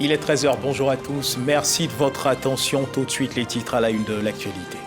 Il est 13h, bonjour à tous, merci de votre attention. Tout de suite les titres à la une de l'actualité.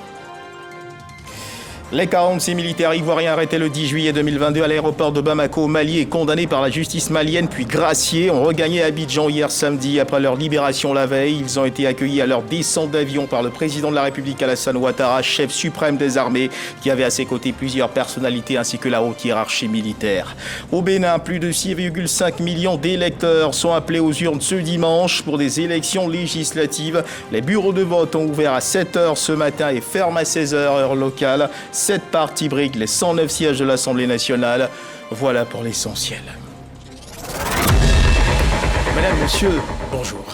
Les 46 militaires ivoiriens arrêtés le 10 juillet 2022 à l'aéroport de Bamako au Mali et condamnés par la justice malienne puis graciés ont regagné Abidjan hier samedi après leur libération la veille. Ils ont été accueillis à leur descente d'avion par le président de la République Alassane Ouattara, chef suprême des armées, qui avait à ses côtés plusieurs personnalités ainsi que la haute hiérarchie militaire. Au Bénin, plus de 6,5 millions d'électeurs sont appelés aux urnes ce dimanche pour des élections législatives. Les bureaux de vote ont ouvert à 7h ce matin et ferment à 16h heure locale. 7 partis briguent les 109 sièges de l'Assemblée nationale. Voilà pour l'essentiel. Madame, monsieur, bonjour.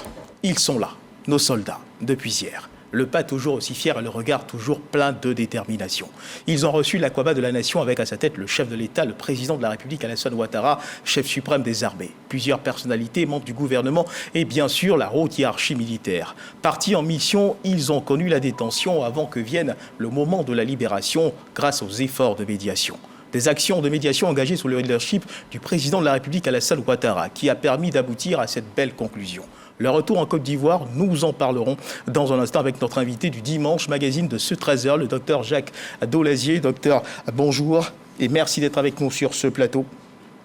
Ils sont là, nos soldats, depuis hier. Le pas toujours aussi fier et le regard toujours plein de détermination. Ils ont reçu l'aquaba de la nation avec à sa tête le chef de l'État, le président de la République Alassane Ouattara, chef suprême des armées. Plusieurs personnalités, membres du gouvernement et bien sûr la haute hiérarchie militaire. Partis en mission, ils ont connu la détention avant que vienne le moment de la libération grâce aux efforts de médiation. Des actions de médiation engagées sous le leadership du président de la République Alassane Ouattara qui a permis d'aboutir à cette belle conclusion. Le retour en Côte d'Ivoire, nous en parlerons dans un instant avec notre invité du Dimanche Magazine de ce 13h, le docteur Jacques Dolazier. Docteur, bonjour et merci d'être avec nous sur ce plateau.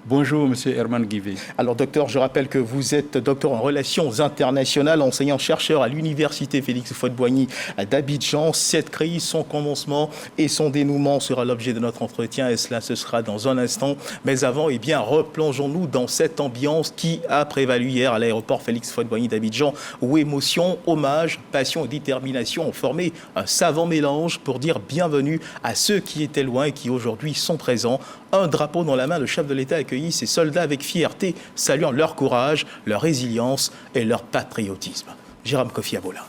Bonjour, M. Herman Guivet. Alors, docteur, je rappelle que vous êtes docteur en relations internationales, enseignant-chercheur à l'université Félix Houphouët-Boigny d'Abidjan. Cette crise, son commencement et son dénouement sera l'objet de notre entretien et cela, ce sera dans un instant. Mais avant, eh bien, replongeons-nous dans cette ambiance qui a prévalu hier à l'aéroport Félix Houphouët-Boigny d'Abidjan, où émotion, hommage, passion et détermination ont formé un savant mélange pour dire bienvenue à ceux qui étaient loin et qui aujourd'hui sont présents. Un drapeau dans la main, le chef de l'État accueillit ces soldats avec fierté, saluant leur courage, leur résilience et leur patriotisme. Jérôme Kofi Abola.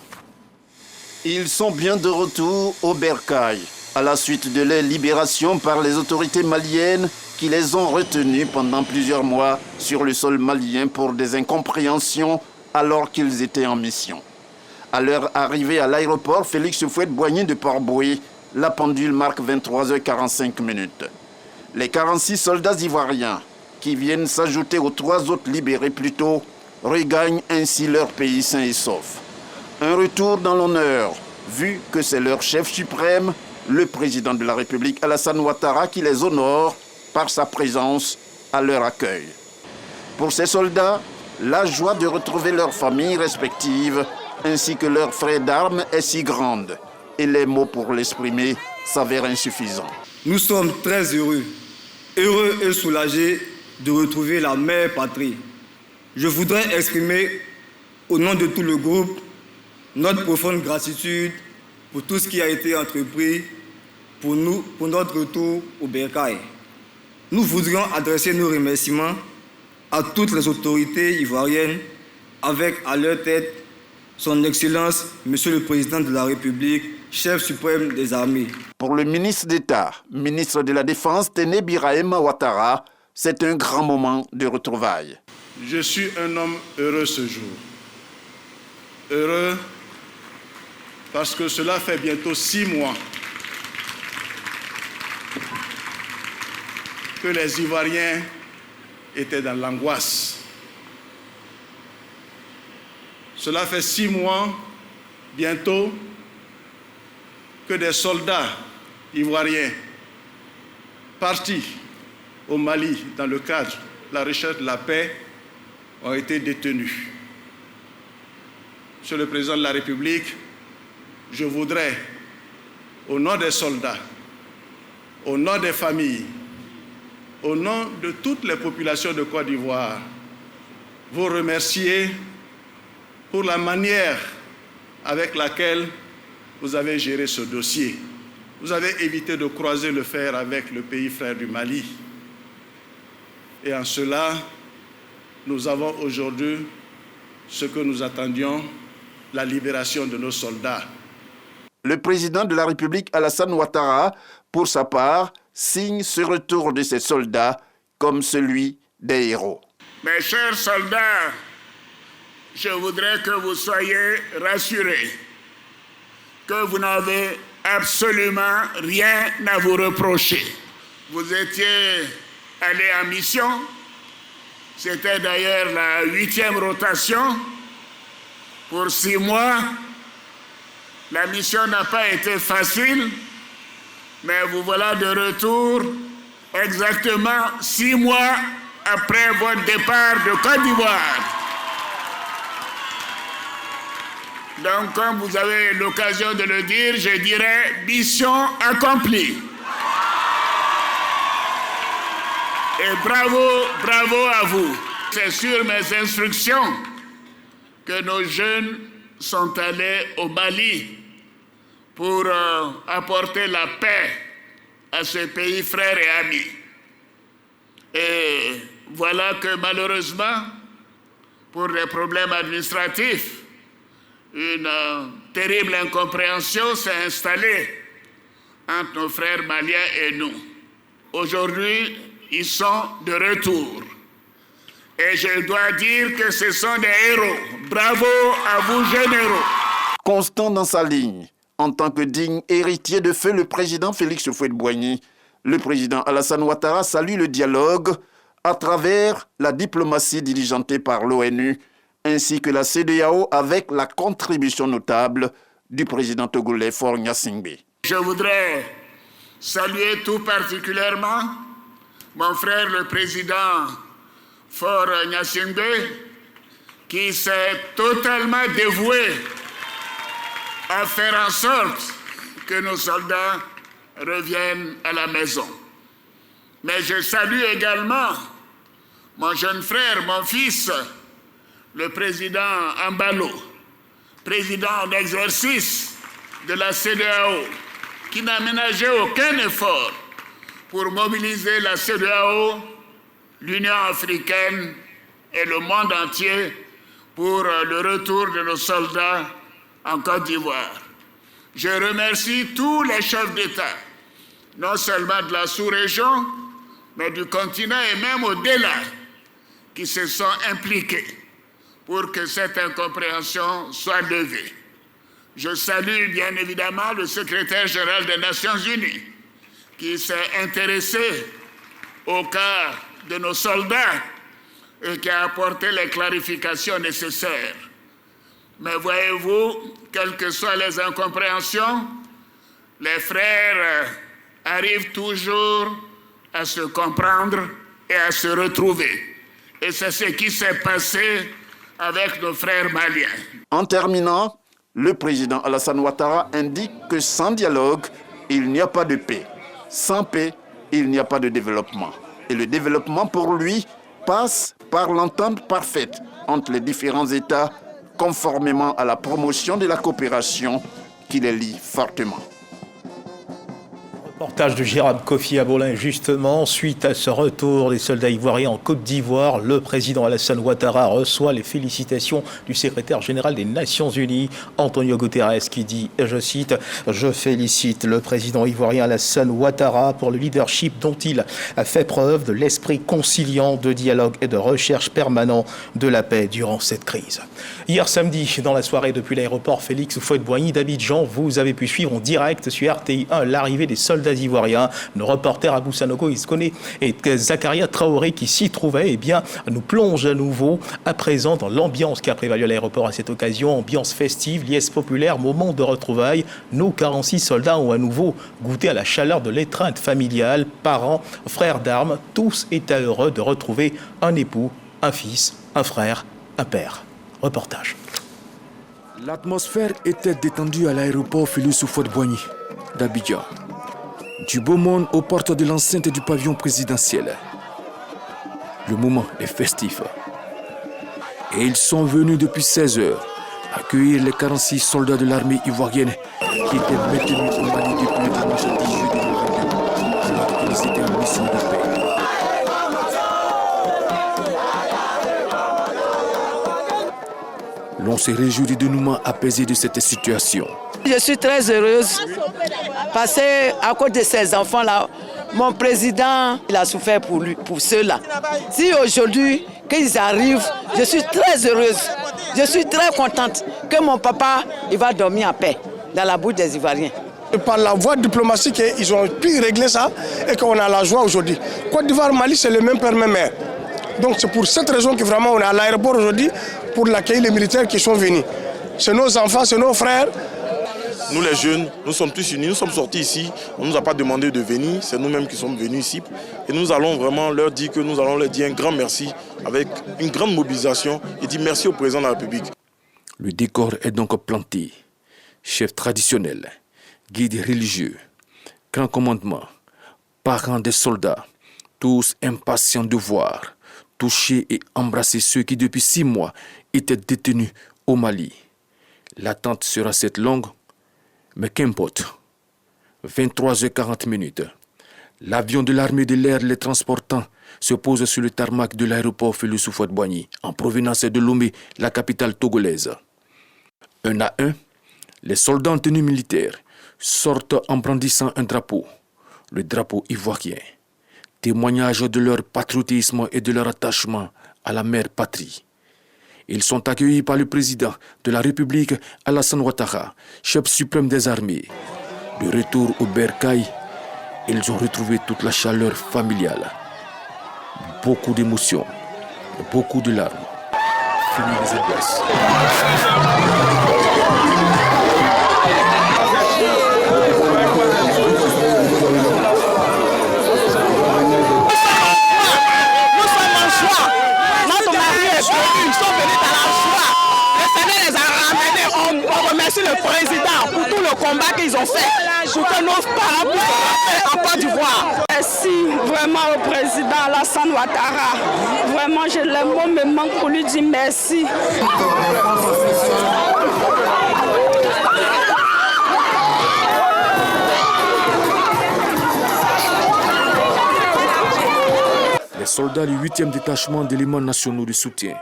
Ils sont bien de retour au Bercail, à la suite de leur libération par les autorités maliennes qui les ont retenus pendant plusieurs mois sur le sol malien pour des incompréhensions alors qu'ils étaient en mission. À leur arrivée à l'aéroport Félix Houphouët-Boigny de Port-Bouët, la pendule marque 23h45. Les 46 soldats ivoiriens, qui viennent s'ajouter aux 3 autres libérés plus tôt, regagnent ainsi leur pays sain et sauf. Un retour dans l'honneur, vu que c'est leur chef suprême, le président de la République Alassane Ouattara, qui les honore par sa présence à leur accueil. Pour ces soldats, la joie de retrouver leurs familles respectives ainsi que leurs frères d'armes est si grande et les mots pour l'exprimer s'avèrent insuffisants. Nous sommes très heureux et soulagés de retrouver la mère patrie. Je voudrais exprimer, au nom de tout le groupe, notre profonde gratitude pour tout ce qui a été entrepris pour notre retour au Bercail. Nous voudrions adresser nos remerciements à toutes les autorités ivoiriennes, avec à leur tête son Excellence, Monsieur le Président de la République, chef suprême des armées. Pour le ministre d'État, ministre de la Défense, Téné Birahim Ouattara, c'est un grand moment de retrouvailles. Je suis un homme heureux ce jour. Heureux parce que cela fait bientôt 6 mois que les Ivoiriens étaient dans l'angoisse. Cela fait 6 mois, bientôt, que des soldats ivoiriens partis au Mali dans le cadre de la recherche de la paix ont été détenus. Monsieur le Président de la République, je voudrais, au nom des soldats, au nom des familles, au nom de toutes les populations de Côte d'Ivoire, vous remercier pour la manière avec laquelle vous avez géré ce dossier. Vous avez évité de croiser le fer avec le pays frère du Mali. Et en cela, nous avons aujourd'hui ce que nous attendions, la libération de nos soldats. Le président de la République, Alassane Ouattara, pour sa part, signe ce retour de ses soldats comme celui des héros. Mes chers soldats, je voudrais que vous soyez rassurés que vous n'avez absolument rien à vous reprocher. Vous étiez allés en mission, c'était d'ailleurs la 8e rotation, pour 6 mois. La mission n'a pas été facile, mais vous voilà de retour exactement 6 mois après votre départ de Côte d'Ivoire. Donc, comme vous avez l'occasion de le dire, je dirais mission accomplie. Et bravo à vous. C'est sur mes instructions que nos jeunes sont allés au Mali pour apporter la paix à ce pays frère et ami. Et voilà que malheureusement, pour des problèmes administratifs, une terrible incompréhension s'est installée entre nos frères maliens et nous. Aujourd'hui, ils sont de retour. Et je dois dire que ce sont des héros. Bravo à vous, généraux. Constant dans sa ligne, en tant que digne héritier de feu le président Félix Houphouët-Boigny, le président Alassane Ouattara salue le dialogue à travers la diplomatie diligentée par l'ONU ainsi que la CEDEAO avec la contribution notable du président togolais Faure Gnassingbé. Je voudrais saluer tout particulièrement mon frère le président Faure Gnassingbé qui s'est totalement dévoué à faire en sorte que nos soldats reviennent à la maison. Mais je salue également mon jeune frère, mon fils, le président Ambalo, président en exercice de la CEDEAO, qui n'a ménagé aucun effort pour mobiliser la CEDEAO, l'Union africaine et le monde entier pour le retour de nos soldats en Côte d'Ivoire. Je remercie tous les chefs d'État, non seulement de la sous-région, mais du continent et même au-delà, qui se sont impliqués pour que cette incompréhension soit levée. Je salue bien évidemment le secrétaire général des Nations Unies, qui s'est intéressé au cas de nos soldats et qui a apporté les clarifications nécessaires. Mais voyez-vous, quelles que soient les incompréhensions, les frères arrivent toujours à se comprendre et à se retrouver. Et c'est ce qui s'est passé avec nos frères maliens. En terminant, le président Alassane Ouattara indique que sans dialogue, il n'y a pas de paix. Sans paix, il n'y a pas de développement. Et le développement, pour lui, passe par l'entente parfaite entre les différents États, conformément à la promotion de la coopération qui les lie fortement. Reportage de Jérôme Kofi Abolin, justement, suite à ce retour des soldats ivoiriens en Côte d'Ivoire, le président Alassane Ouattara reçoit les félicitations du secrétaire général des Nations Unies, Antonio Guterres, qui dit, et je cite, « Je félicite le président ivoirien Alassane Ouattara pour le leadership dont il a fait preuve, de l'esprit conciliant, de dialogue et de recherche permanent de la paix durant cette crise. » Hier samedi, dans la soirée depuis l'aéroport Félix Houphouët-Boigny d'Abidjan, vous avez pu suivre en direct sur RTI1 l'arrivée des soldats ivoiriens. Nos reporters Abou Sanogo Iskone et Zakaria Traoré qui s'y trouvaient, nous plongent à nouveau à présent dans l'ambiance qui a prévalu à l'aéroport à cette occasion, ambiance festive, liesse populaire, moment de retrouvailles. Nos 46 soldats ont à nouveau goûté à la chaleur de l'étreinte familiale, parents, frères d'armes, tous étaient heureux de retrouver un époux, un fils, un frère, un père. Reportage. L'atmosphère était détendue à l'aéroport Félix Houphouët-Boigny d'Abidjan. Du beau monde aux portes de l'enceinte du pavillon présidentiel. Le moment est festif. Et ils sont venus depuis 16 heures accueillir les 46 soldats de l'armée ivoirienne qui étaient maintenus au Mali depuis le dimanche 10 juillet 2022, alors qu'ils étaient en mission de paix. L'on se réjouit du dénouement apaisé de cette situation. Je suis très heureuse parce qu'à cause de ces enfants-là, mon président il a souffert pour ceux-là. Si aujourd'hui, qu'ils arrivent, je suis très heureuse, je suis très contente que mon papa il va dormir en paix dans la bouche des Ivoiriens. Par la voie diplomatique, ils ont pu régler ça et qu'on a la joie aujourd'hui. Côte d'Ivoire, Mali, c'est le même père, même mère. Donc c'est pour cette raison que vraiment on est à l'aéroport aujourd'hui pour l'accueillir les militaires qui sont venus. c'est nos enfants, c'est nos frères. Nous les jeunes, nous sommes tous unis, nous sommes sortis ici, on ne nous a pas demandé de venir, c'est nous-mêmes qui sommes venus ici. Et nous allons vraiment leur dire un grand merci avec une grande mobilisation et dire merci au président de la République. Le décor est donc planté. Chefs traditionnels, guides religieux, grand commandement, parents des soldats, tous impatients de voir, toucher et embrasser ceux qui depuis 6 mois étaient détenus au Mali. L'attente sera cette longue, mais qu'importe. 23h40, l'avion de l'armée de l'air les transportant se pose sur le tarmac de l'aéroport Félix Houphouët-Boigny, en provenance de Lomé, la capitale togolaise. Un à un, les soldats en tenue militaire sortent en brandissant un drapeau, le drapeau ivoirien, témoignage de leur patriotisme et de leur attachement à la mère patrie. Ils sont accueillis par le président de la République, Alassane Ouattara, chef suprême des armées. De retour au bercail, ils ont retrouvé toute la chaleur familiale. Beaucoup d'émotions, beaucoup de larmes. Fini les adresses. Merci le président pour tout le combat qu'ils ont fait, pour que nos parents puissent en Côte d'Ivoire. Merci vraiment au président Alassane Ouattara. Vraiment, les mots me manquent pour lui dire merci. Les soldats du 8e détachement d'éléments nationaux de soutien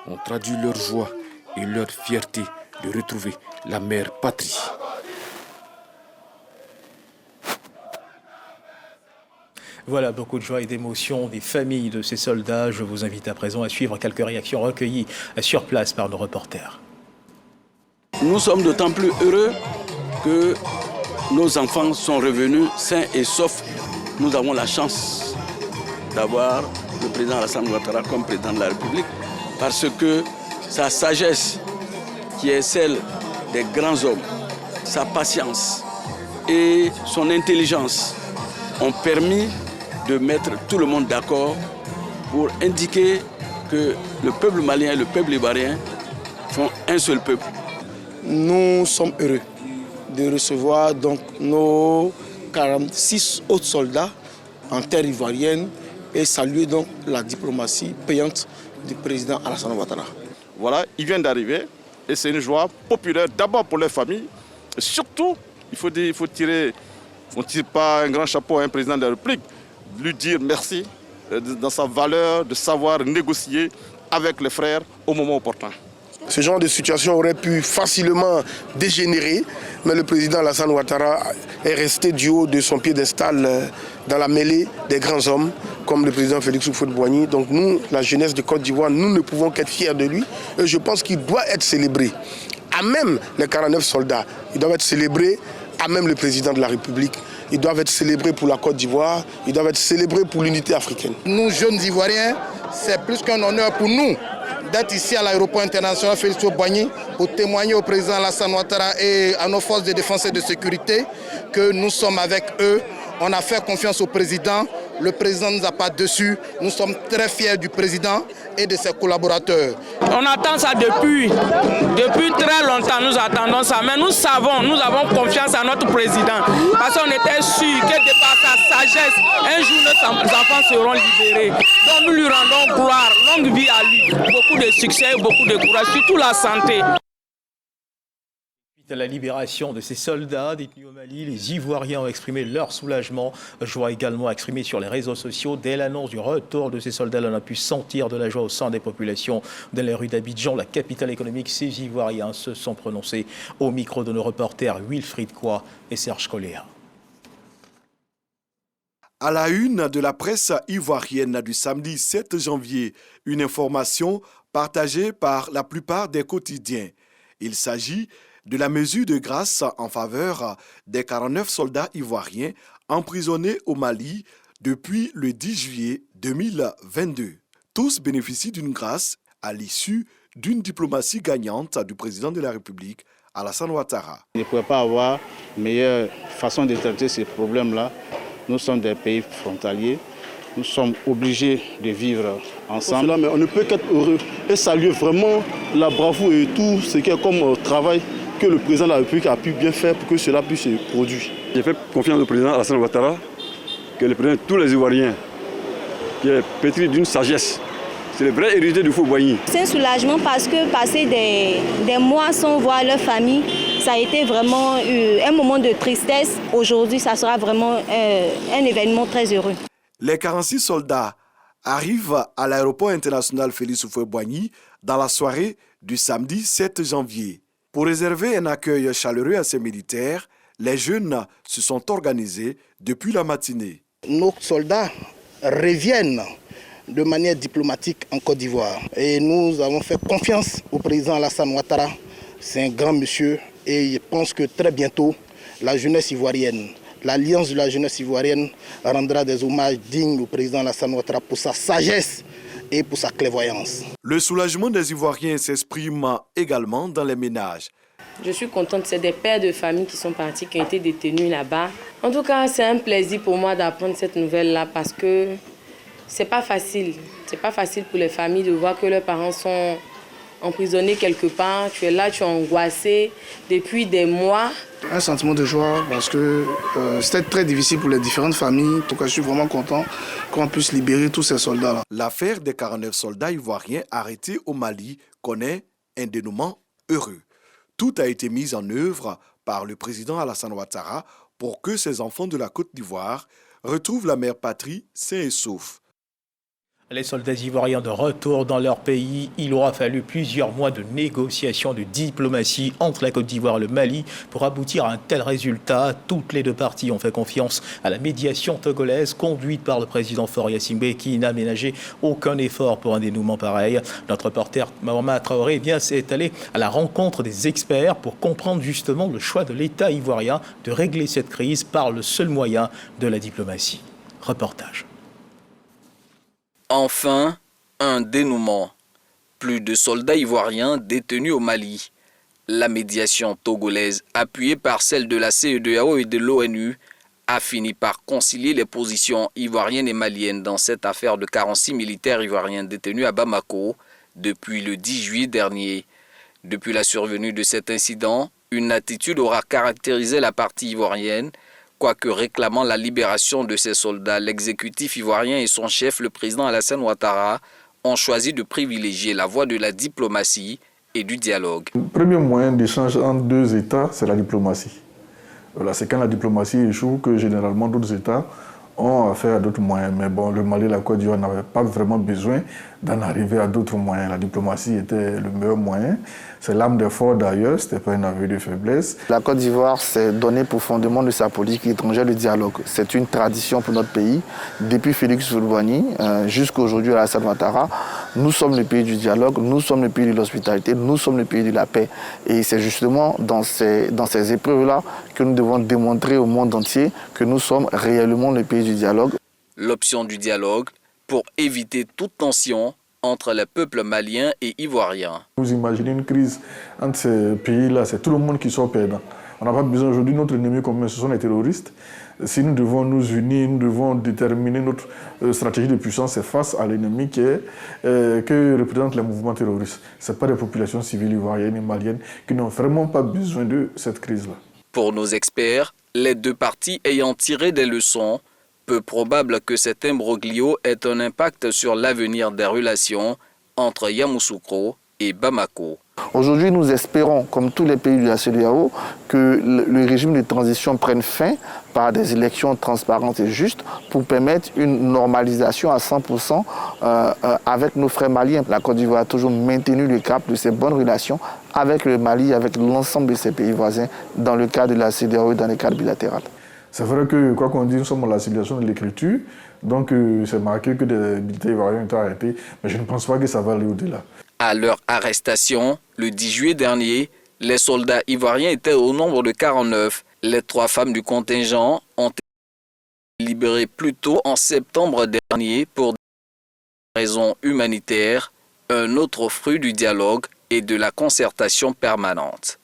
ont traduit leur joie et leur fierté de retrouver la mère patrie. Voilà, beaucoup de joie et d'émotion des familles de ces soldats. Je vous invite à présent à suivre quelques réactions recueillies sur place par nos reporters. Nous sommes d'autant plus heureux que nos enfants sont revenus sains et saufs. Nous avons la chance d'avoir le président Alassane Ouattara comme président de la République parce que sa sagesse, qui est celle des grands hommes, sa patience et son intelligence ont permis de mettre tout le monde d'accord pour indiquer que le peuple malien et le peuple ivoirien font un seul peuple. Nous sommes heureux de recevoir donc nos 46 autres soldats en terre ivoirienne et saluer donc la diplomatie payante du président Alassane Ouattara. Voilà, ils viennent d'arriver. Et c'est une joie populaire d'abord pour les familles. Et surtout, on ne tire pas un grand chapeau à un président de la République, lui dire merci dans sa valeur de savoir négocier avec les frères au moment opportun. Ce genre de situation aurait pu facilement dégénérer, mais le président Alassane Ouattara est resté du haut de son piédestal dans la mêlée des grands hommes, comme le président Félix Houphouët-Boigny. Donc nous, la jeunesse de Côte d'Ivoire, nous ne pouvons qu'être fiers de lui. Et je pense qu'il doit être célébré. À même les 49 soldats, ils doivent être célébrés, à même le président de la République. Ils doivent être célébrés pour la Côte d'Ivoire, ils doivent être célébrés pour l'unité africaine. Nous, jeunes Ivoiriens, c'est plus qu'un honneur pour nous d'être ici à l'aéroport international Félix Houphouët-Boigny pour témoigner au président Alassane Ouattara et à nos forces de défense et de sécurité que nous sommes avec eux. On a fait confiance au président. Le président ne nous a pas déçus. Nous sommes très fiers du président et de ses collaborateurs. On attend ça depuis très longtemps, nous attendons ça. Mais nous savons, nous avons confiance à notre président. Parce qu'on était sûr que de par sa sagesse, un jour nos enfants seront libérés. Donc nous lui rendons gloire, longue vie à lui. Beaucoup de succès, beaucoup de courage, surtout la santé. À la libération de ces soldats détenus au Mali, les Ivoiriens ont exprimé leur soulagement. Joie également exprimée sur les réseaux sociaux. Dès l'annonce du retour de ces soldats, on a pu sentir de la joie au sein des populations. Dans les rues d'Abidjan, la capitale économique, ces Ivoiriens se sont prononcés au micro de nos reporters Wilfried Coy et Serge Coléa. À la une de la presse ivoirienne du samedi 7 janvier, une information partagée par la plupart des quotidiens. Il s'agit de la mesure de grâce en faveur des 49 soldats ivoiriens emprisonnés au Mali depuis le 10 juillet 2022. Tous bénéficient d'une grâce à l'issue d'une diplomatie gagnante du président de la République, Alassane Ouattara. Il ne pouvait pas avoir meilleure façon de traiter ces problèmes-là. Nous sommes des pays frontaliers. Nous sommes obligés de vivre ensemble. Cela, mais on ne peut qu'être heureux et saluer vraiment la bravoure et tout ce qui est comme travail que le président de la République a pu bien faire pour que cela puisse se produire. J'ai fait confiance au président Alassane Ouattara, que le président de tous les Ivoiriens, qui est pétri d'une sagesse. C'est le vrai héritier du Houphouët-Boigny. C'est un soulagement parce que passer des mois sans voir leur famille, ça a été vraiment un moment de tristesse. Aujourd'hui, ça sera vraiment un événement très heureux. Les 46 soldats arrivent à l'aéroport international Félix Houphouët-Boigny dans la soirée du samedi 7 janvier. Pour réserver un accueil chaleureux à ces militaires, les jeunes se sont organisés depuis la matinée. Nos soldats reviennent de manière diplomatique en Côte d'Ivoire. Et nous avons fait confiance au président Alassane Ouattara. C'est un grand monsieur et je pense que très bientôt, la jeunesse ivoirienne, l'Alliance de la jeunesse ivoirienne rendra des hommages dignes au président Alassane Ouattara pour sa sagesse et pour sa clairvoyance. Le soulagement des Ivoiriens s'exprime également dans les ménages. Je suis contente, c'est des pères de famille qui sont partis, qui ont été détenus là-bas. En tout cas, c'est un plaisir pour moi d'apprendre cette nouvelle-là parce que c'est pas facile. C'est pas facile pour les familles de voir que leurs parents sont emprisonnés quelque part. Tu es là, tu es angoissé depuis des mois. Un sentiment de joie parce que c'était très difficile pour les différentes familles. En tout cas, je suis vraiment content qu'on puisse libérer tous ces soldats-là. L'affaire des 49 soldats ivoiriens arrêtés au Mali connaît un dénouement heureux. Tout a été mis en œuvre par le président Alassane Ouattara pour que ces enfants de la Côte d'Ivoire retrouvent la mère patrie sains et saufs. Les soldats ivoiriens de retour dans leur pays, il aura fallu plusieurs mois de négociations, de diplomatie entre la Côte d'Ivoire et le Mali pour aboutir à un tel résultat. Toutes les deux parties ont fait confiance à la médiation togolaise conduite par le président Faure Gnassingbé qui n'a ménagé aucun effort pour un dénouement pareil. Notre reporter Mahama Traoré s'est allé à la rencontre des experts pour comprendre justement le choix de l'État ivoirien de régler cette crise par le seul moyen de la diplomatie. Reportage. Enfin, un dénouement. Plus de soldats ivoiriens détenus au Mali. La médiation togolaise, appuyée par celle de la CEDEAO et de l'ONU, a fini par concilier les positions ivoiriennes et maliennes dans cette affaire de 46 militaires ivoiriens détenus à Bamako depuis le 10 juillet dernier. Depuis la survenue de cet incident, une attitude aura caractérisé la partie ivoirienne. Quoique réclamant la libération de ces soldats, l'exécutif ivoirien et son chef, le président Alassane Ouattara, ont choisi de privilégier la voie de la diplomatie et du dialogue. Le premier moyen d'échange entre deux États, c'est la diplomatie. Voilà, c'est quand la diplomatie échoue que généralement d'autres États ont affaire à d'autres moyens. Mais bon, le Mali et la Côte d'Ivoire n'avaient pas vraiment besoin d'en arriver à d'autres moyens. La diplomatie était le meilleur moyen. C'est l'âme des forts d'ailleurs, ce n'était pas un aveu de faiblesse. La Côte d'Ivoire s'est donné pour fondement de sa politique étrangère le dialogue. C'est une tradition pour notre pays. Depuis Félix Houphouët-Boigny jusqu'à aujourd'hui Alassane Ouattara, nous sommes le pays du dialogue, nous sommes le pays de l'hospitalité, nous sommes le pays de la paix. Et c'est justement dans ces épreuves-là que nous devons démontrer au monde entier que nous sommes réellement le pays du dialogue. L'option du dialogue pour éviter toute tension entre les peuples maliens et ivoiriens. Vous imaginez une crise entre ces pays-là, c'est tout le monde qui sort perdant. On n'a pas besoin aujourd'hui, notre ennemi commun, ce sont les terroristes. Si nous devons nous unir, nous devons déterminer notre stratégie de puissance, c'est face à l'ennemi que représentent les mouvements terroristes. Ce n'est pas des populations civiles ivoiriennes et maliennes qui n'ont vraiment pas besoin de cette crise-là. Pour nos experts, les deux parties ayant tiré des leçons, peu probable que cet imbroglio ait un impact sur l'avenir des relations entre Yamoussoukro et Bamako. Aujourd'hui, nous espérons, comme tous les pays de la CEDEAO, que le régime de transition prenne fin par des élections transparentes et justes pour permettre une normalisation à 100% avec nos frères maliens. La Côte d'Ivoire a toujours maintenu le cap de ses bonnes relations avec le Mali, avec l'ensemble de ses pays voisins, dans le cadre de la CEDEAO et dans le cadre bilatéral. C'est vrai que, quoi qu'on dise, nous sommes à la civilisation de l'écriture, donc c'est marqué que des militaires ivoiriens ont été arrêtés, mais je ne pense pas que ça va aller au-delà. À leur arrestation, le 10 juillet dernier, les soldats ivoiriens étaient au nombre de 49. Les 3 femmes du contingent ont été libérées plus tôt en septembre dernier pour des raisons humanitaires. Un autre fruit du dialogue et de la concertation permanente.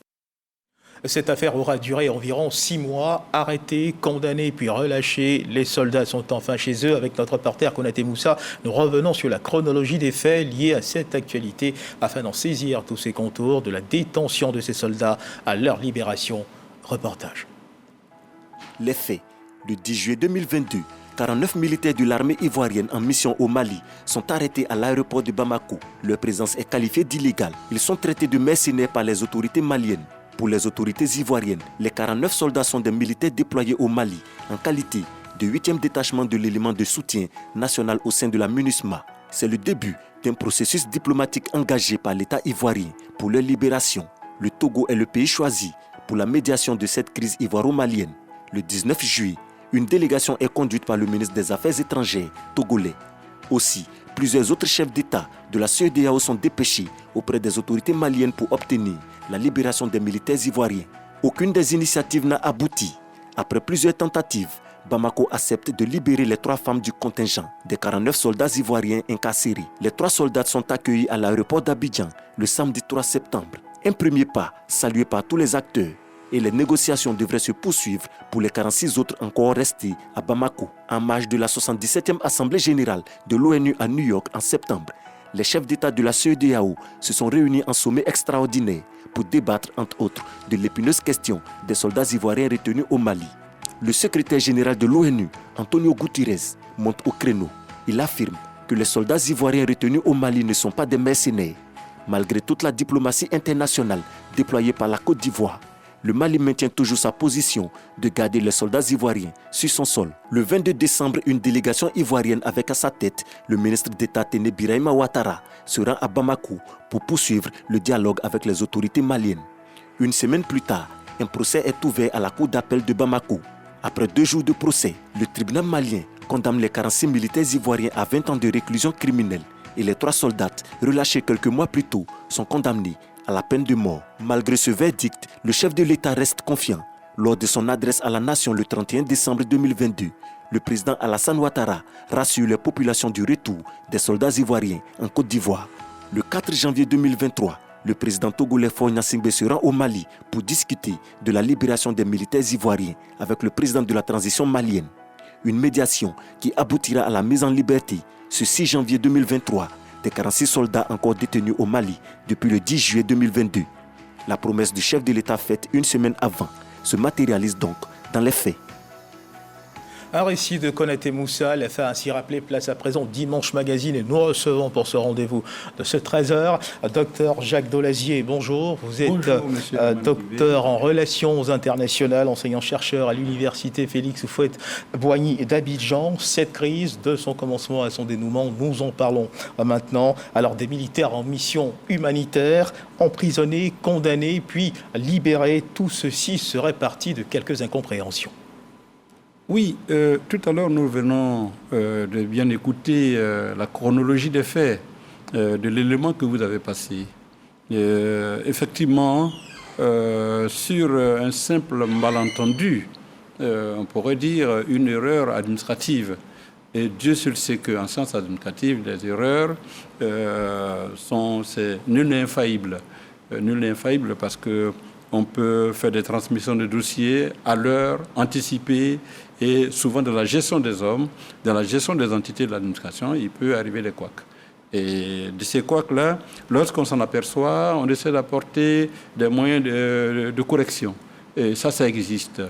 Cette affaire aura duré environ 6 mois. Arrêtés, condamnés puis relâchés, les soldats sont enfin chez eux. Avec notre reporter Konaté Moussa, nous revenons sur la chronologie des faits liés à cette actualité afin d'en saisir tous ces contours, de la détention de ces soldats à leur libération. Reportage. Les faits, le 10 juillet 2022, 49 militaires de l'armée ivoirienne en mission au Mali sont arrêtés à l'aéroport de Bamako. Leur présence est qualifiée d'illégale. Ils sont traités de mercenaires par les autorités maliennes. Pour les autorités ivoiriennes, les 49 soldats sont des militaires déployés au Mali en qualité de 8e détachement de l'élément de soutien national au sein de la MINUSMA. C'est le début d'un processus diplomatique engagé par l'État ivoirien pour leur libération. Le Togo est le pays choisi pour la médiation de cette crise ivoiro-malienne. Le 19 juillet, une délégation est conduite par le ministre des Affaires étrangères togolais. Aussi, plusieurs autres chefs d'État de la CEDEAO sont dépêchés auprès des autorités maliennes pour obtenir la libération des militaires ivoiriens. Aucune des initiatives n'a abouti. Après plusieurs tentatives, Bamako accepte de libérer les 3 femmes du contingent des 49 soldats ivoiriens incarcérés. Les 3 soldats sont accueillis à l'aéroport d'Abidjan le samedi 3 septembre. Un premier pas salué par tous les acteurs. Et les négociations devraient se poursuivre pour les 46 autres encore restés à Bamako. En marge de la 77e Assemblée générale de l'ONU à New York en septembre, les chefs d'État de la CEDEAO se sont réunis en sommet extraordinaire pour débattre, entre autres, de l'épineuse question des soldats ivoiriens retenus au Mali. Le secrétaire général de l'ONU, Antonio Guterres, monte au créneau. Il affirme que les soldats ivoiriens retenus au Mali ne sont pas des mercenaires. Malgré toute la diplomatie internationale déployée par la Côte d'Ivoire, le Mali maintient toujours sa position de garder les soldats ivoiriens sur son sol. Le 22 décembre, une délégation ivoirienne avec à sa tête le ministre d'État Téné Birahima Ouattara se rend à Bamako pour poursuivre le dialogue avec les autorités maliennes. Une semaine plus tard, un procès est ouvert à la cour d'appel de Bamako. Après 2 jours de procès, le tribunal malien condamne les 46 militaires ivoiriens à 20 ans de réclusion criminelle et les 3 soldats, relâchés quelques mois plus tôt, sont condamnés à la peine de mort. Malgré ce verdict, le chef de l'État reste confiant. Lors de son adresse à la nation le 31 décembre 2022, le président Alassane Ouattara rassure les populations du retour des soldats ivoiriens en Côte d'Ivoire. Le 4 janvier 2023, le président togolais Faure Gnassingbé se rend au Mali pour discuter de la libération des militaires ivoiriens avec le président de la transition malienne. Une médiation qui aboutira à la mise en liberté ce 6 janvier 2023 des 46 soldats encore détenus au Mali depuis le 10 juillet 2022. La promesse du chef de l'État faite une semaine avant se matérialise donc dans les faits. Un récit de Konaté Moussa, les faits ainsi rappelés, place à présent Dimanche Magazine et nous recevons pour ce rendez-vous de ce 13h Dr Jacques Dolazier. Bonjour, vous êtes docteur en relations internationales, enseignant-chercheur à l'université Félix Houphouët-Boigny d'Abidjan. Cette crise, de son commencement à son dénouement, nous en parlons maintenant. Alors des militaires en mission humanitaire, emprisonnés, condamnés, puis libérés, tout ceci serait parti de quelques incompréhensions. Oui, tout à l'heure, nous venons de bien écouter la chronologie des faits, de l'élément que vous avez passé. Effectivement, sur un simple malentendu, on pourrait dire une erreur administrative. Et Dieu seul sait qu'en sciences administratives, les erreurs c'est nul n'est infaillible. Nul n'est infaillible parce que on peut faire des transmissions de dossiers à l'heure, anticipées, et souvent dans la gestion des hommes, dans la gestion des entités de l'administration, il peut arriver des couacs. Et de ces couacs-là, lorsqu'on s'en aperçoit, on essaie d'apporter des moyens de correction. Et ça existe.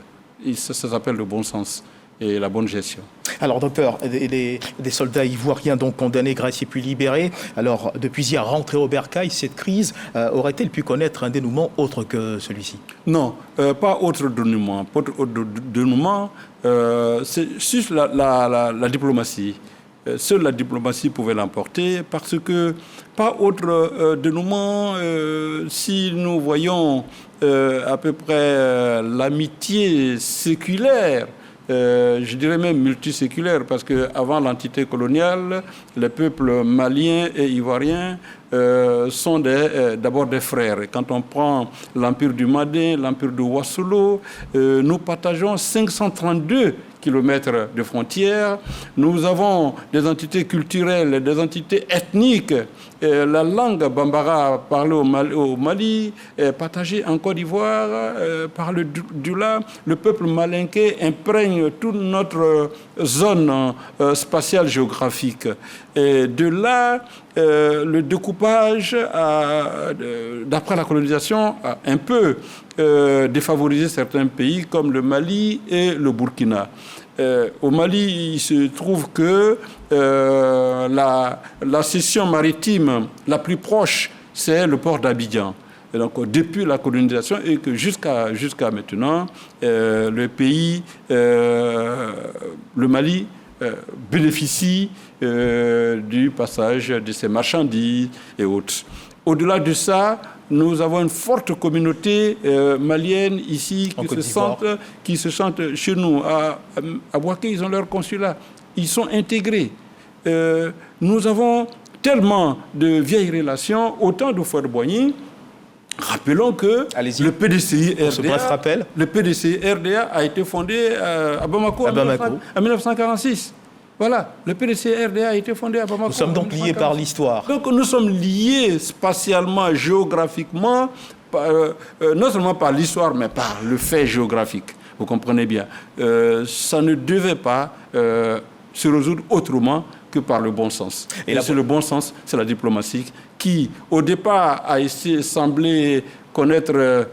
Et ça s'appelle le bon sens et la bonne gestion. Alors, docteur, des soldats ivoiriens donc condamnés, graciés puis libérés. Alors, depuis hier, rentrés au bercail, cette crise aurait-elle pu connaître un dénouement autre que celui-ci? Non, pas autre dénouement. Pas autre dénouement, c'est juste la diplomatie. Seule la diplomatie pouvait l'emporter parce que pas autre dénouement si nous voyons à peu près l'amitié séculaire, je dirais même multiséculaire, parce qu'avant l'entité coloniale, les peuples maliens et ivoiriens sont d'abord des frères. Et quand on prend l'empire du Madin, l'empire de Ouassolo, nous partageons 532 km kilomètres de frontières. Nous avons des entités culturelles, des entités ethniques. La langue bambara parlée au Mali, partagée en Côte d'Ivoire, par le Dula. Le peuple malinké imprègne toute notre zone spatiale géographique. Et de là, le découpage, d'après la colonisation, a un peu défavorisé certains pays comme le Mali et le Burkina. Au Mali, il se trouve que la cession maritime la plus proche, c'est le port d'Abidjan. Et donc, depuis la colonisation et que jusqu'à maintenant, le pays, le Mali, bénéficie du passage de ces marchandises et autres. Au-delà de ça, nous avons une forte communauté malienne ici qui se sentent chez nous. À Bouaké, ils ont leur consulat. Ils sont intégrés. Nous avons tellement de vieilles relations, autant de Fouad-Boigny. Rappelons que le PDCI RDA a été fondé à Bamako en 1946. Voilà, le PDCI-RDA a été fondé à Bamako. Nous sommes donc liés par l'histoire. Donc nous sommes liés spatialement, géographiquement, non seulement par l'histoire, mais par le fait géographique. Vous comprenez bien. Ça ne devait pas se résoudre autrement que par le bon sens. Et c'est le bon sens, c'est la diplomatie qui, au départ, a semblé connaître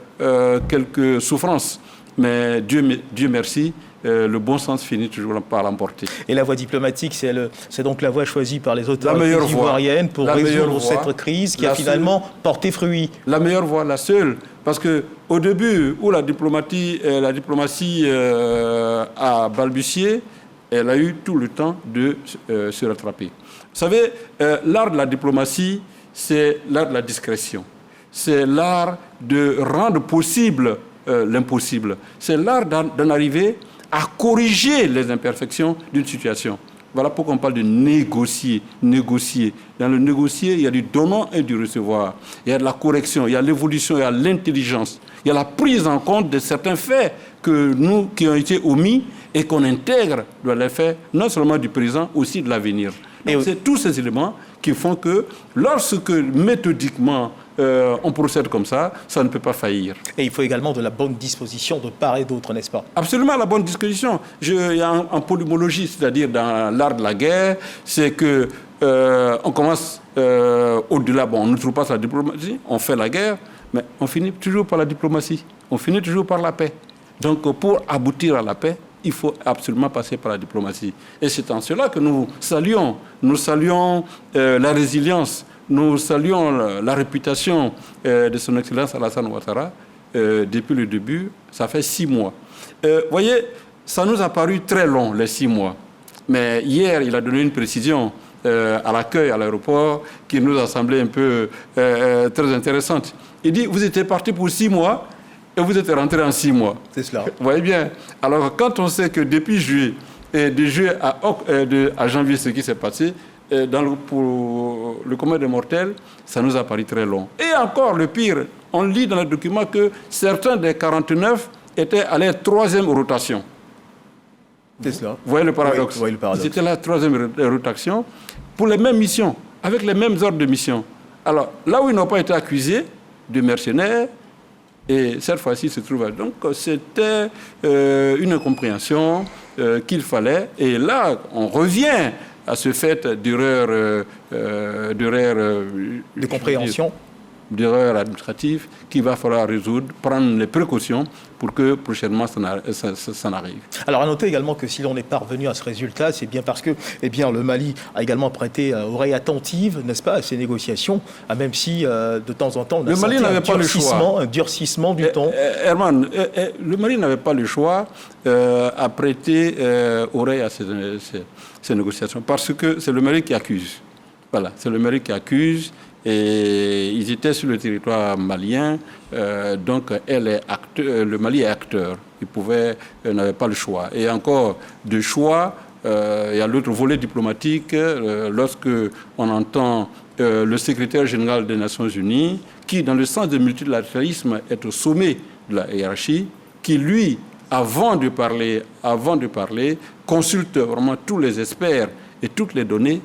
quelques souffrances. Mais Dieu merci, le bon sens finit toujours par l'emporter. Et la voie diplomatique, c'est donc la voie choisie par les autorités ivoiriennes pour résoudre cette crise qui a finalement porté fruit. La meilleure voie, la seule. Parce qu'au début, où la diplomatie a balbutié, elle a eu tout le temps de se rattraper. Vous savez, l'art de la diplomatie, c'est l'art de la discrétion. C'est l'art de rendre possible l'impossible. C'est l'art d'en arriver à corriger les imperfections d'une situation. Voilà pourquoi on parle de négocier. Dans le négocier, il y a du donnant et du recevoir. Il y a de la correction, il y a l'évolution, il y a l'intelligence. Il y a la prise en compte de certains faits qui ont été omis et qu'on intègre dans les faits, non seulement du présent, aussi de l'avenir. C'est tous ces éléments qui font que lorsque méthodiquement on procède comme ça ne peut pas faillir. Et il faut également de la bonne disposition de part et d'autre, n'est-ce pas? Absolument, la bonne disposition. Il y a en polymologie, c'est-à-dire dans l'art de la guerre, c'est que on commence au-delà, on ne trouve pas la diplomatie, on fait la guerre, mais on finit toujours par la diplomatie, on finit toujours par la paix. Donc pour aboutir à la paix, il faut absolument passer par la diplomatie. Et c'est en cela que nous saluons la résilience, nous saluons la réputation de son Excellence Alassane Ouattara depuis le début. Ça fait 6 mois. Voyez, ça nous a paru très long, les 6 mois. Mais hier, il a donné une précision à l'accueil à l'aéroport qui nous a semblé un peu très intéressante. Il dit, vous étiez parti pour 6 mois et vous êtes rentré en 6 mois. C'est cela. Vous voyez bien. Alors, quand on sait que depuis juillet, de juillet à janvier, ce qui s'est passé, pour le commun des mortels, ça nous a paru très long. Et encore, le pire, on lit dans le document que certains des 49 étaient à leur 3e rotation. C'est cela. Vous voyez le paradoxe. Oui, c'était la 3e rotation pour les mêmes missions, avec les mêmes ordres de mission. Alors, là où ils n'ont pas été accusés de mercenaires, et cette fois-ci, se trouve. Donc, c'était une incompréhension qu'il fallait. Et là, on revient à ce fait d'erreur de compréhension, d'erreur administrative qu'il va falloir résoudre, prendre les précautions pour que prochainement ça n'arrive. Alors à noter également que si l'on est parvenu à ce résultat, c'est bien parce que le Mali a également prêté oreille attentive, n'est-ce pas, à ces négociations, même si de temps en temps on a senti un durcissement du ton. Herman, le Mali n'avait pas le choix à prêter oreille à ces négociations parce que c'est le Mali qui accuse. Voilà, c'est le Mali qui accuse. Et ils étaient sur le territoire malien, donc le Mali est acteur. Il n'avait pas le choix. Et encore de choix, il y a l'autre volet diplomatique, lorsque on entend le secrétaire général des Nations Unies, qui, dans le sens du multilatéralisme, est au sommet de la hiérarchie, qui, lui, avant de parler, consulte vraiment tous les experts et toutes les données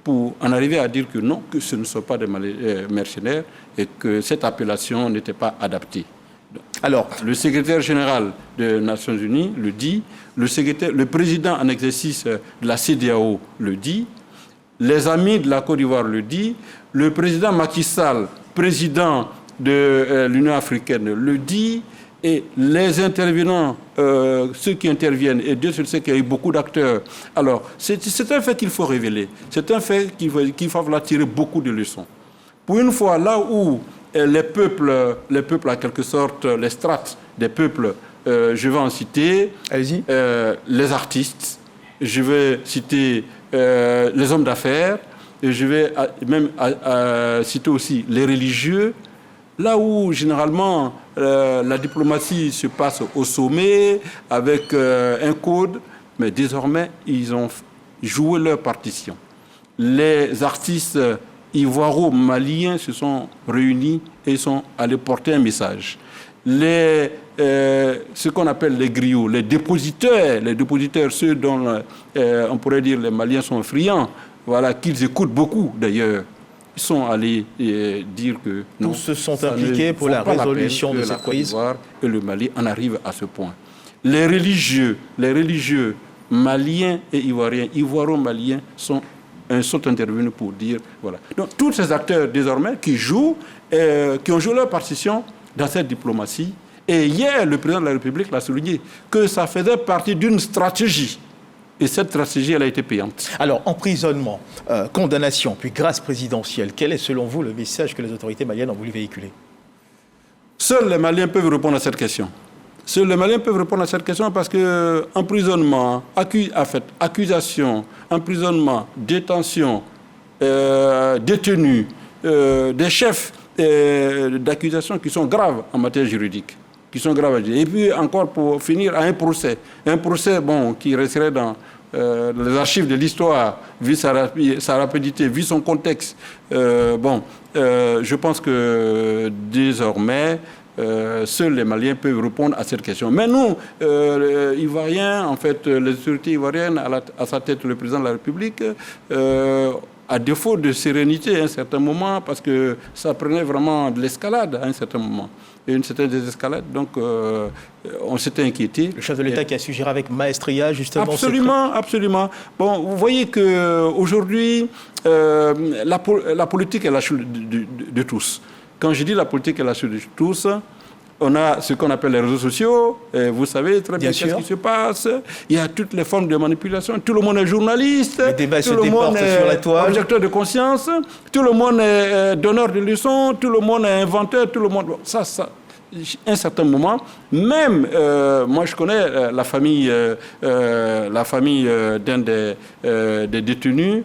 pour en arriver à dire que non, que ce ne sont pas des mercenaires et que cette appellation n'était pas adaptée. Alors, le secrétaire général des Nations Unies le dit, le président en exercice de la CEDEAO le dit, les amis de la Côte d'Ivoire le dit, le président Macky Sall, président de l'Union africaine, le dit, et les intervenants, ceux qui interviennent, et Dieu seul sait qu'il y a eu beaucoup d'acteurs. Alors, c'est un fait qu'il faut révéler, c'est un fait qu'il faut tirer beaucoup de leçons. Pour une fois, là où les peuples, en quelque sorte, les strates des peuples, je vais en citer les artistes, je vais citer les hommes d'affaires, et je vais même citer aussi les religieux, là où généralement la diplomatie se passe au sommet avec un code, mais désormais ils ont joué leur partition. Les artistes ivoiro-maliens se sont réunis et sont allés porter un message. Ce qu'on appelle les griots, les dépositaires, ceux dont on pourrait dire les Maliens sont friands, voilà, qu'ils écoutent beaucoup d'ailleurs, ils sont allés dire que non, tous se sont impliqués pour la résolution de cette crise. Et le Mali en arrive à ce point. Les religieux maliens et ivoiriens, ivoiro-maliens sont intervenus pour dire voilà. Donc tous ces acteurs désormais qui ont joué leur partition dans cette diplomatie. Et hier, le président de la République l'a souligné que ça faisait partie d'une stratégie. Et cette stratégie, elle a été payante. Alors, emprisonnement, condamnation, puis grâce présidentielle, quel est selon vous le message que les autorités maliennes ont voulu véhiculer? Seuls les Maliens peuvent répondre à cette question. Seuls les Maliens peuvent répondre à cette question parce que emprisonnement, accusation, emprisonnement, détention, détenus, des chefs d'accusation qui sont graves en matière juridique. Et puis encore pour finir à un procès qui resterait dans les archives de l'histoire, vu sa rapidité, vu son contexte. Je pense que désormais, seuls les Maliens peuvent répondre à cette question. Mais nous, Ivoiriens, en fait, les autorités ivoiriennes, à sa tête le président de la République, à défaut de sérénité à un certain moment, parce que ça prenait vraiment de l'escalade à un certain moment. Et une certaine désescalade, donc on s'était inquiété. Le chef de l'État qui a su gérer avec maestria, justement. Absolument. Bon, vous voyez qu'aujourd'hui, la politique est la chose de tous. Quand je dis la politique est la chose de tous, on a ce qu'on appelle les réseaux sociaux, et vous savez très bien ce qui se passe. Il y a toutes les formes de manipulation. Tout le monde est journaliste, tout le monde est objecteur de conscience, tout le monde est donneur de leçons, tout le monde est inventeur, tout le monde... Ça, à un certain moment, même, moi je connais la famille d'un des détenus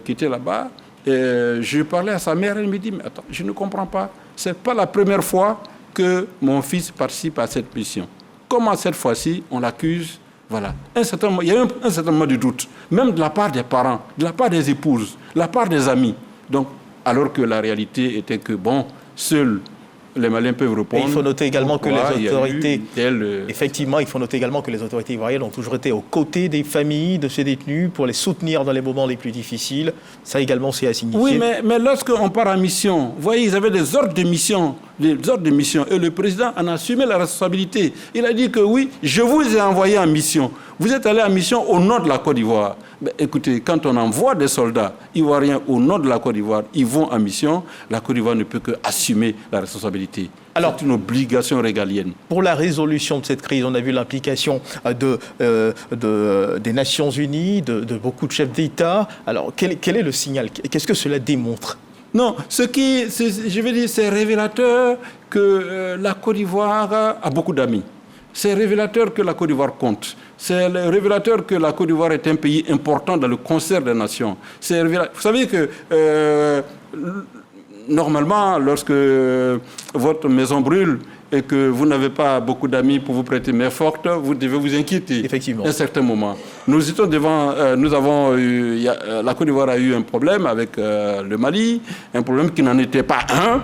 qui était là-bas. Je parlais à sa mère, elle me dit, mais attends, je ne comprends pas. C'est pas la première fois que mon fils participe à cette mission. Comment cette fois-ci, on l'accuse? Voilà. Il y a eu un certain moment de doute, même de la part des parents, de la part des épouses, de la part des amis. Donc, alors que la réalité était que, seuls les Maliens peuvent répondre. Et il faut noter également que les autorités, effectivement, il faut noter également que les autorités ivoiriennes ont toujours été aux côtés des familles de ces détenus pour les soutenir dans les moments les plus difficiles. Ça également, c'est à signifier. Oui, mais lorsqu'on part en mission, vous voyez, ils avaient des ordres de mission, et le président en a assumé la responsabilité. Il a dit que oui, je vous ai envoyé en mission. Vous êtes allé en mission au nord de la Côte d'Ivoire. Mais écoutez, quand on envoie des soldats ivoiriens au nord de la Côte d'Ivoire, ils vont en mission, la Côte d'Ivoire ne peut qu'assumer la responsabilité. Alors, c'est une obligation régalienne. Pour la résolution de cette crise, on a vu l'implication des Nations Unies, de beaucoup de chefs d'État. Alors, quel est le signal? Qu'est-ce que cela démontre? Non, c'est révélateur que la Côte d'Ivoire a beaucoup d'amis. C'est révélateur que la Côte d'Ivoire compte. C'est révélateur que la Côte d'Ivoire est un pays important dans le concert des nations. Vous savez que normalement, lorsque votre maison brûle et que vous n'avez pas beaucoup d'amis pour vous prêter main forte, vous devez vous inquiéter. Effectivement. À un certain moment. La Côte d'Ivoire a eu un problème avec le Mali, un problème qui n'en était pas un.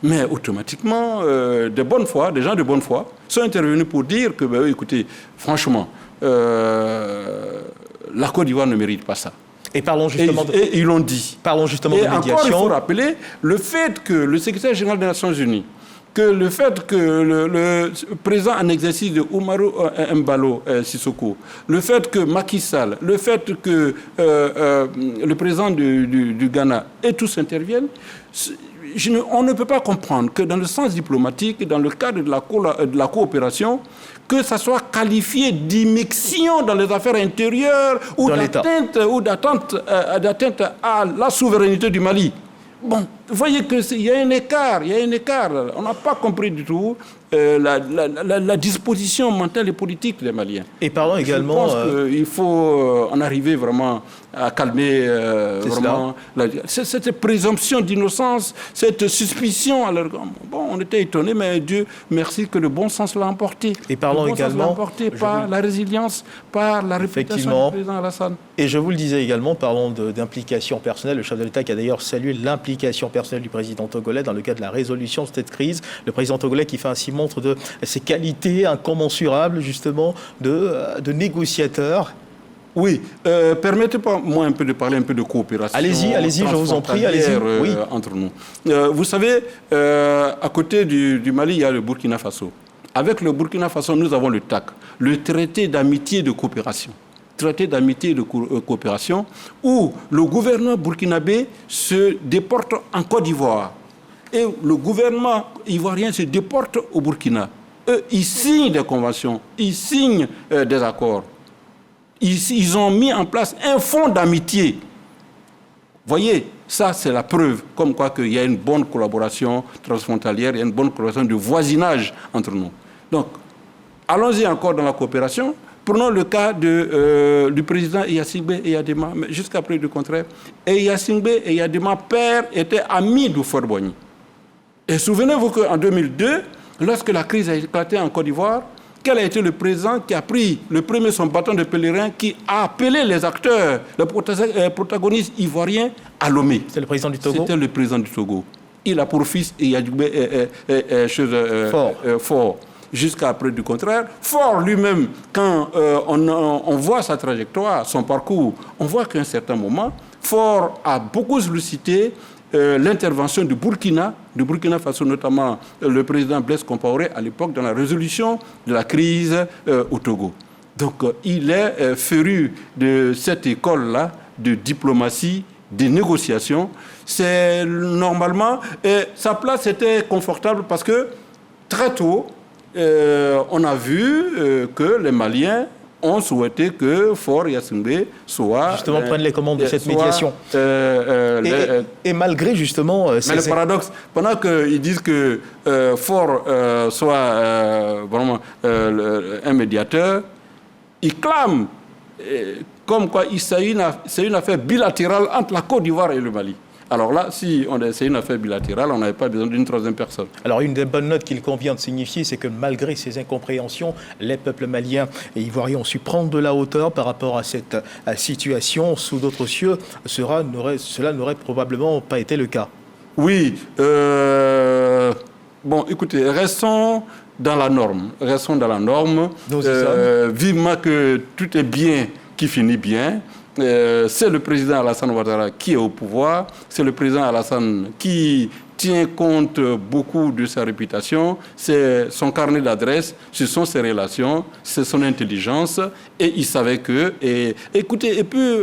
Mais automatiquement, des gens de bonne foi sont intervenus pour dire que, écoutez, franchement, la Côte d'Ivoire ne mérite pas ça. Et parlons justement et ils l'ont dit. Parlons justement de médiation. Encore, il faut rappeler le fait que le secrétaire général des Nations Unies, que le fait que le président en exercice de Umaru Embalo Sissoko, le fait que Macky Sall, le fait que le président du Ghana et tous interviennent, on ne peut pas comprendre que dans le sens diplomatique, dans le cadre de la coopération, que ça soit qualifié d'immixtion dans les affaires intérieures ou d'atteinte à la souveraineté du Mali. Bon, vous voyez qu'il y a un écart, On n'a pas compris du tout la disposition mentale et politique des Maliens. Et parlons également... Je pense qu'il faut en arriver vraiment à calmer cette présomption d'innocence, cette suspicion. Bon, on était étonnés, mais Dieu merci que le bon sens l'a emporté. Et parlons également... par la résilience, par la réputation du président Alassane. Et je vous le disais également, parlons d'implication personnelle. Le chef de l'État qui a d'ailleurs salué l'implication personnelle du président togolais dans le cadre de la résolution de cette crise. Le président togolais qui fait ainsi montre de ses qualités incommensurables, justement, de négociateur. Oui, permettez-moi de parler un peu de coopération. Allez-y, je vous en prie, allez-y. Oui. Entre nous. Vous savez, à côté du Mali, il y a le Burkina Faso. Avec le Burkina Faso, nous avons le TAC, le traité d'amitié et de coopération. Où le gouvernement burkinabé se déporte en Côte d'Ivoire. Et le gouvernement ivoirien se déporte au Burkina. Eux, ils signent des conventions, ils signent des accords. Ils ont mis en place un fonds d'amitié. Voyez, ça c'est la preuve, comme quoi qu'il y a une bonne collaboration transfrontalière, il y a une bonne collaboration de voisinage entre nous. Donc, allons-y encore dans la coopération. Prenons le cas du président Iyasingbe Eyadema, mais jusqu'à preuve du contraire. Iyasingbe Eyadema, père, était ami de Houphouët-Boigny. Et souvenez-vous qu'en 2002, lorsque la crise a éclaté en Côte d'Ivoire, quel a été le président qui a pris le premier son bâton de pèlerin, qui a appelé les acteurs, les protagonistes ivoiriens à Lomé? C'était le président du Togo. C'était le président du Togo. Il a pour fils Faure. Jusqu'à preuve du contraire. Faure lui-même, quand on voit sa trajectoire, son parcours, on voit qu'à un certain moment, Faure a beaucoup sollicité l'intervention du Burkina Faso, notamment le président Blaise Compaoré, à l'époque, dans la résolution de la crise au Togo. Donc, il est féru de cette école-là de diplomatie, des négociations. C'est normalement... sa place était confortable parce que, très tôt, on a vu que les Maliens ont souhaité que Faure Iyasingbe soit... Justement, prenne les commandes de cette médiation. Et malgré, justement... Mais le paradoxe, pendant qu'ils disent que Faure soit vraiment un médiateur, ils clament comme quoi c'est une affaire bilatérale entre la Côte d'Ivoire et le Mali. Alors là, si c'est une affaire bilatérale, on n'avait pas besoin d'une troisième personne. Alors une des bonnes notes qu'il convient de signifier, c'est que malgré ces incompréhensions, les peuples maliens et ivoiriens ont su prendre de la hauteur par rapport à cette situation. Sous d'autres cieux, cela n'aurait probablement pas été le cas. Oui. Bon, écoutez, restons dans la norme. Vivement que tout est bien qui finit bien. C'est le président Alassane Ouattara qui est au pouvoir, c'est le président Alassane qui tient compte beaucoup de sa réputation, c'est son carnet d'adresses, ce sont ses relations, c'est son intelligence, et il savait que... écoutez, et puis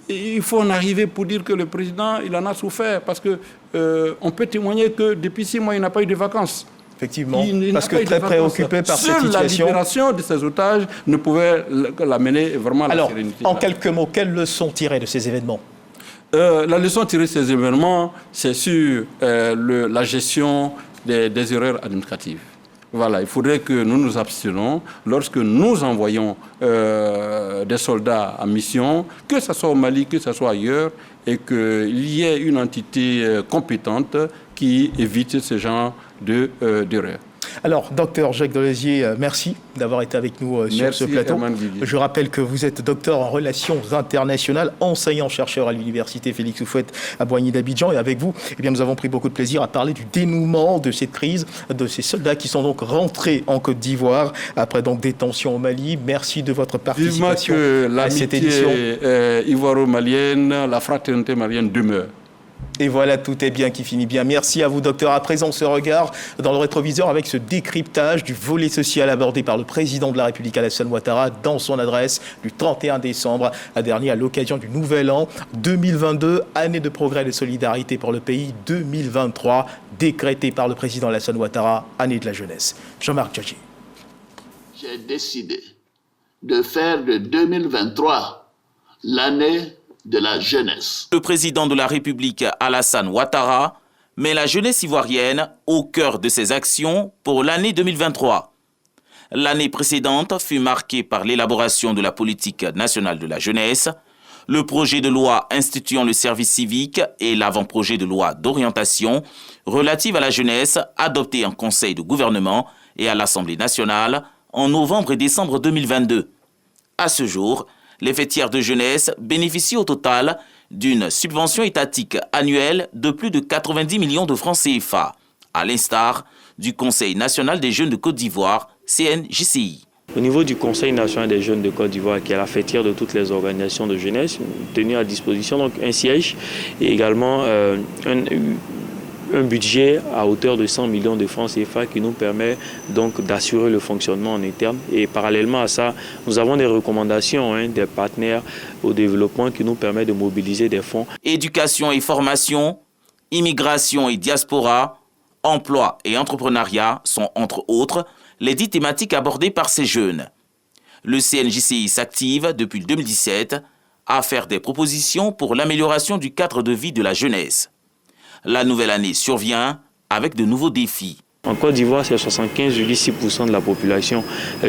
il faut en arriver pour dire que le président, il en a souffert, parce que on peut témoigner que depuis 6 mois, il n'a pas eu de vacances. Effectivement, parce que très préoccupé par cette situation. La libération de ces otages ne pouvait l'amener vraiment à la sérénité. En quelques mots, quelle leçon tirer de ces événements? La leçon tirée de ces événements, c'est sur la gestion des erreurs administratives. Voilà, il faudrait que nous nous abstenions lorsque nous envoyons des soldats en mission, que ce soit au Mali, que ce soit ailleurs, et qu'il y ait une entité compétente qui évite ce genre d'erreurs. Alors, docteur Jacques Delezier, merci d'avoir été avec nous sur ce plateau. Je rappelle que vous êtes docteur en relations internationales, enseignant-chercheur à l'université Félix Houphouët à Boigny d'Abidjan. Et avec vous, eh bien, nous avons pris beaucoup de plaisir à parler du dénouement de cette crise, de ces soldats qui sont donc rentrés en Côte d'Ivoire après donc des tensions au Mali. Merci de votre participation à cette édition. Ivoiro-malienne, la fraternité malienne demeure. Et voilà, tout est bien qui finit bien. Merci à vous, docteur. À présent, ce regard dans le rétroviseur avec ce décryptage du volet social abordé par le président de la République, Alassane Ouattara, dans son adresse du 31 décembre dernier à l'occasion du Nouvel An 2022, année de progrès et de solidarité pour le pays, 2023, décrété par le président Alassane Ouattara, année de la jeunesse. Jean-Marc Djadji. J'ai décidé de faire de 2023 l'année de la jeunesse. Le président de la République, Alassane Ouattara, met la jeunesse ivoirienne au cœur de ses actions pour l'année 2023. L'année précédente fut marquée par l'élaboration de la politique nationale de la jeunesse, le projet de loi instituant le service civique et l'avant-projet de loi d'orientation relative à la jeunesse adopté en Conseil de gouvernement et à l'Assemblée nationale en novembre et décembre 2022. À ce jour, les fêtières de jeunesse bénéficient au total d'une subvention étatique annuelle de plus de 90 millions de francs CFA, à l'instar du Conseil national des jeunes de Côte d'Ivoire, CNJCI. Au niveau du Conseil national des jeunes de Côte d'Ivoire, qui est la fêtière de toutes les organisations de jeunesse, tenu à disposition donc un siège et également un budget à hauteur de 100 millions de francs CFA qui nous permet donc d'assurer le fonctionnement en interne. Et parallèlement à ça, nous avons des recommandations des partenaires au développement qui nous permettent de mobiliser des fonds. Éducation et formation, immigration et diaspora, emploi et entrepreneuriat sont entre autres les 10 thématiques abordées par ces jeunes. Le CNJCI s'active depuis 2017 à faire des propositions pour l'amélioration du cadre de vie de la jeunesse. La nouvelle année survient avec de nouveaux défis. En Côte d'Ivoire, c'est 75,6% de la population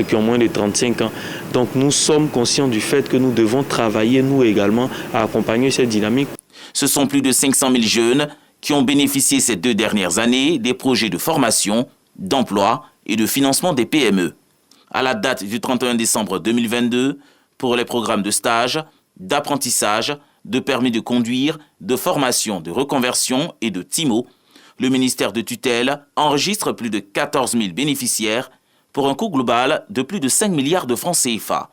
qui ont moins de 35 ans. Donc nous sommes conscients du fait que nous devons travailler, nous également, à accompagner cette dynamique. Ce sont plus de 500 000 jeunes qui ont bénéficié ces 2 dernières années des projets de formation, d'emploi et de financement des PME. À la date du 31 décembre 2022, pour les programmes de stage, d'apprentissage, de permis de conduire, de formation, de reconversion et de TIMO, le ministère de tutelle enregistre plus de 14 000 bénéficiaires pour un coût global de plus de 5 milliards de francs CFA.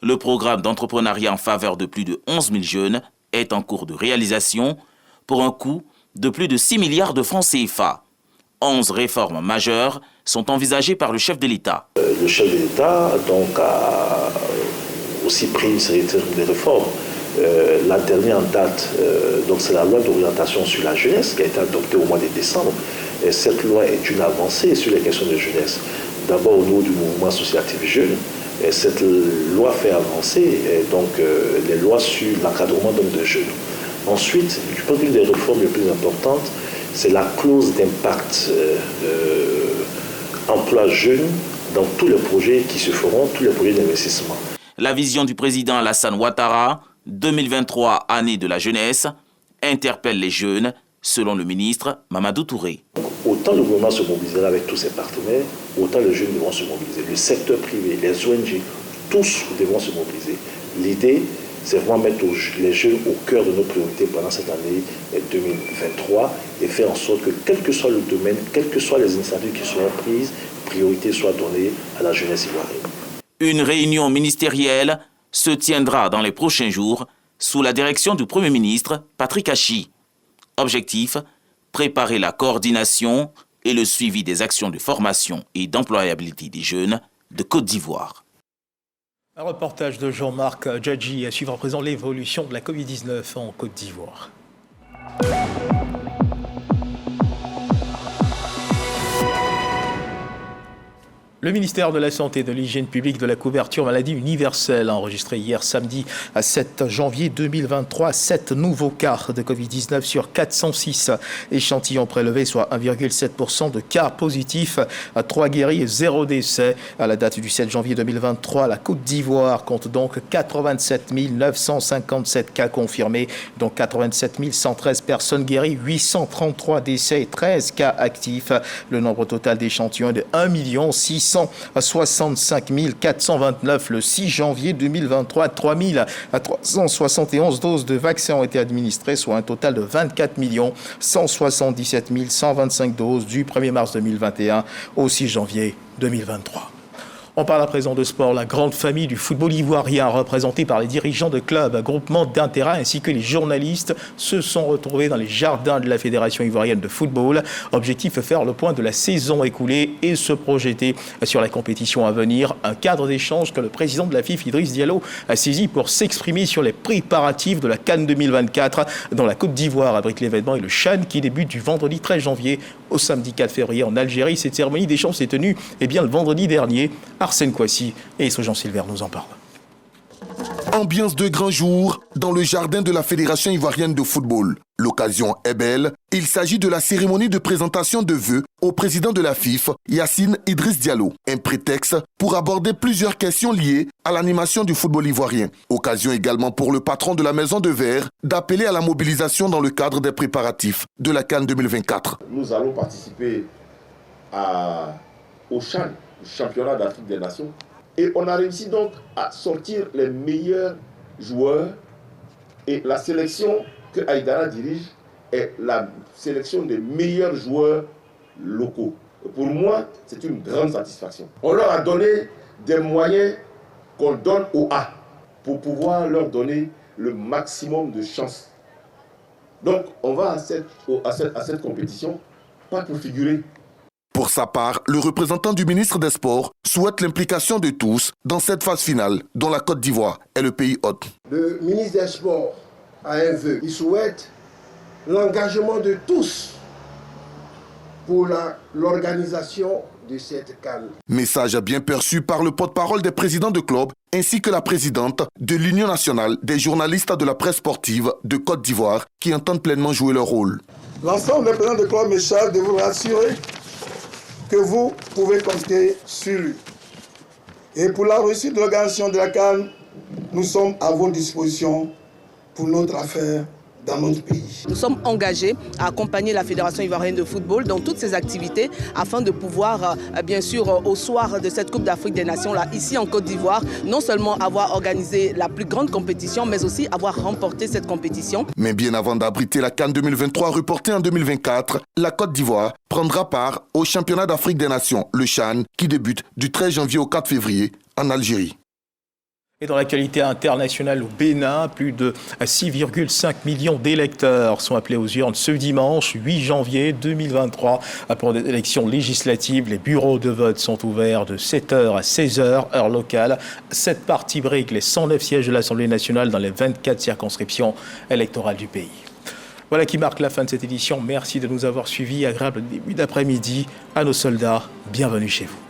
Le programme d'entrepreneuriat en faveur de plus de 11 000 jeunes est en cours de réalisation pour un coût de plus de 6 milliards de francs CFA. 11 réformes majeures sont envisagées par le chef de l'État. Le chef de l'État donc, a aussi pris une série de réformes. La dernière en date, c'est la loi d'orientation sur la jeunesse qui a été adoptée au mois de décembre. Et cette loi est une avancée sur les questions de jeunesse. D'abord au niveau du mouvement associatif jeune, et cette loi fait avancer les lois sur l'encadrement de jeunes. Ensuite, je pense qu'une des réformes les plus importantes, c'est la clause d'impact emploi jeune dans tous les projets qui se feront, tous les projets d'investissement. La vision du président Alassane Ouattara, 2023, année de la jeunesse, interpelle les jeunes, selon le ministre Mamadou Touré. Autant le gouvernement se mobilisera avec tous ses partenaires, autant les jeunes devront se mobiliser. Le secteur privé, les ONG, tous devront se mobiliser. L'idée, c'est vraiment mettre les jeunes au cœur de nos priorités pendant cette année 2023 et faire en sorte que, quel que soit le domaine, quelles que soient les initiatives qui seront prises, priorité soit donnée à la jeunesse ivoirienne. Une réunion ministérielle se tiendra dans les prochains jours sous la direction du Premier ministre Patrick Achi. Objectif, préparer la coordination et le suivi des actions de formation et d'employabilité des jeunes de Côte d'Ivoire. Un reportage de Jean-Marc Djadji à suivre à présent l'évolution de la Covid-19 en Côte d'Ivoire. Le ministère de la Santé et de l'Hygiène publique de la couverture maladie universelle a enregistré hier samedi 7 janvier 2023 7 nouveaux cas de Covid-19 sur 406 échantillons prélevés, soit 1,7% de cas positifs, 3 guéris et 0 décès. À la date du 7 janvier 2023, la Côte d'Ivoire compte donc 87 957 cas confirmés, dont 87 113 personnes guéries, 833 décès et 13 cas actifs. Le nombre total d'échantillons est de 1 665 429 le 6 janvier 2023. 3 371 doses de vaccins ont été administrées, soit un total de 24 177 125 doses du 1er mars 2021 au 6 janvier 2023. On parle à présent de sport. La grande famille du football ivoirien, représentée par les dirigeants de clubs, groupements d'intérêt ainsi que les journalistes, se sont retrouvés dans les jardins de la Fédération ivoirienne de football. Objectif, faire le point de la saison écoulée et se projeter sur la compétition à venir. Un cadre d'échange que le président de la FIF, Idriss Diallo, a saisi pour s'exprimer sur les préparatifs de la CAN 2024 dont la Côte d'Ivoire abrite l'événement et le CHAN qui débute du vendredi 13 janvier au samedi 4 février en Algérie. Cette cérémonie d'échange s'est tenue le vendredi dernier. Arsène Kouassi et Jean Silver nous en parlent. Ambiance de grand jour dans le jardin de la Fédération ivoirienne de football. L'occasion est belle. Il s'agit de la cérémonie de présentation de vœux au président de la FIF, Yacine Idriss Diallo. Un prétexte pour aborder plusieurs questions liées à l'animation du football ivoirien. Occasion également pour le patron de la Maison de Verre d'appeler à la mobilisation dans le cadre des préparatifs de la CAN 2024. Nous allons participer au CHAN, le championnat d'Afrique des Nations. Et on a réussi donc à sortir les meilleurs joueurs. Et la sélection que Aïdara dirige est la sélection des meilleurs joueurs locaux. Et pour moi, c'est une grande satisfaction. On leur a donné des moyens qu'on donne aux A pour pouvoir leur donner le maximum de chances. Donc on va à cette compétition, pas pour figurer. Pour sa part, le représentant du ministre des Sports souhaite l'implication de tous dans cette phase finale, dont la Côte d'Ivoire est le pays hôte. Le ministre des Sports a un vœu. Il souhaite l'engagement de tous pour l'organisation de cette CAN. Message bien perçu par le porte-parole des présidents de club ainsi que la présidente de l'Union nationale des journalistes de la presse sportive de Côte d'Ivoire qui entendent pleinement jouer leur rôle. L'ensemble des présidents de club me charge de vous rassurer que vous pouvez compter sur lui. Et pour la réussite de l'organisation de la CAN, nous sommes à vos dispositions pour notre affaire dans notre pays. Nous sommes engagés à accompagner la Fédération ivoirienne de football dans toutes ses activités afin de pouvoir, bien sûr, au soir de cette Coupe d'Afrique des Nations, là, ici en Côte d'Ivoire, non seulement avoir organisé la plus grande compétition, mais aussi avoir remporté cette compétition. Mais bien avant d'abriter la CAN 2023 reportée en 2024, la Côte d'Ivoire prendra part au championnat d'Afrique des Nations, le CHAN, qui débute du 13 janvier au 4 février en Algérie. Et dans l'actualité internationale au Bénin, plus de 6,5 millions d'électeurs sont appelés aux urnes ce dimanche 8 janvier 2023 pour des élections législatives. Les bureaux de vote sont ouverts de 7h à 16h, heure locale. 7 partis briques les 109 sièges de l'Assemblée nationale dans les 24 circonscriptions électorales du pays. Voilà qui marque la fin de cette édition. Merci de nous avoir suivis. Agréable début d'après-midi à nos soldats. Bienvenue chez vous.